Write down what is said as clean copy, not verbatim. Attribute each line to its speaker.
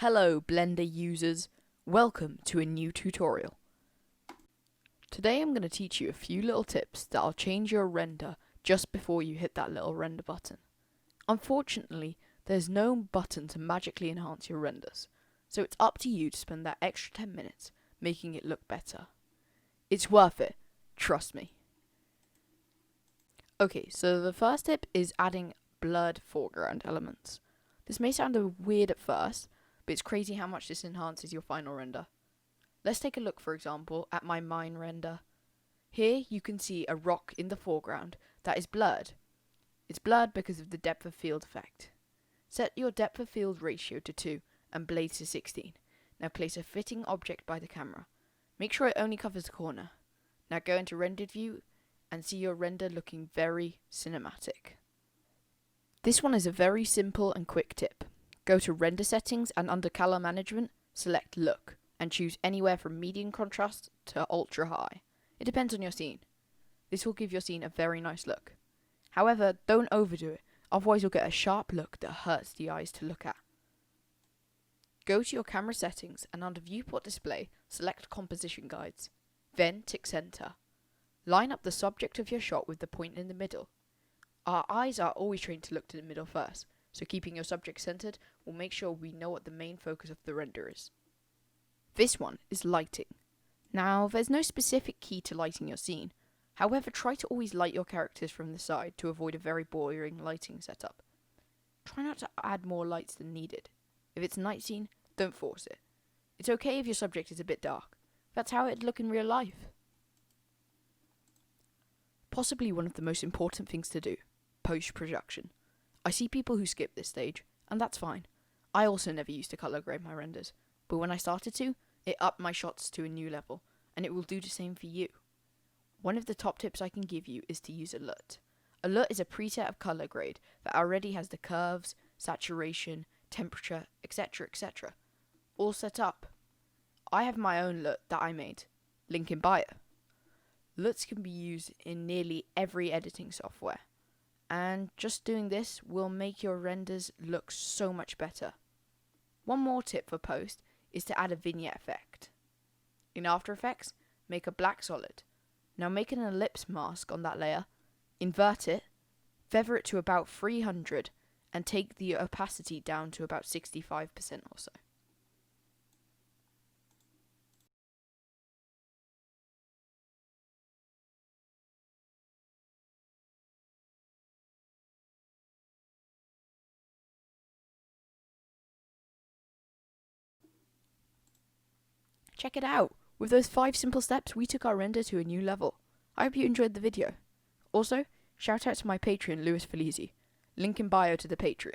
Speaker 1: Hello Blender users, welcome to a new tutorial. Today I'm going to teach you a few little tips that'll change your render just before you hit that little render button. Unfortunately, there's no button to magically enhance your renders, so it's up to you to spend that extra 10 minutes making it look better. It's worth it, trust me. Okay, so the first tip is adding blurred foreground elements. This may sound weird at first, but it's crazy how much this enhances your final render. Let's take a look, for example, at my mine render. Here you can see a rock in the foreground that is blurred. It's blurred because of the depth of field effect. Set your depth of field ratio to 2 and blade to 16. Now place a fitting object by the camera. Make sure it only covers the corner. Now go into rendered view and see your render looking very cinematic. This one is a very simple and quick tip. Go to render settings and under color management, select look and choose anywhere from medium contrast to ultra high. It depends on your scene. This will give your scene a very nice look. However, don't overdo it, otherwise you'll get a sharp look that hurts the eyes to look at. Go to your camera settings and under viewport display, select composition guides. Then tick center. Line up the subject of your shot with the point in the middle. Our eyes are always trained to look to the middle first, so keeping your subject centered will make sure we know what the main focus of the render is. This one is lighting. Now, there's no specific key to lighting your scene. However, try to always light your characters from the side to avoid a very boring lighting setup. Try not to add more lights than needed. If it's a night scene, don't force it. It's okay if your subject is a bit dark. That's how it'd look in real life. Possibly one of the most important things to do, post-production. I see people who skip this stage, and that's fine. I also never used to color grade my renders, but when I started to, it upped my shots to a new level, and it will do the same for you. One of the top tips I can give you is to use a LUT. A LUT is a preset of color grade that already has the curves, saturation, temperature, etc. all set up. I have my own LUT that I made, link in bio. LUTs can be used in nearly every editing software, and just doing this will make your renders look so much better. One more tip for post is to add a vignette effect. In After Effects, make a black solid. Now make an ellipse mask on that layer, invert it, feather it to about 300, and take the opacity down to about 65% or so. Check it out! With those 5 simple steps, we took our render to a new level. I hope you enjoyed the video. Also, shout out to my Patreon, Lewis Felizi. Link in bio to the Patreon.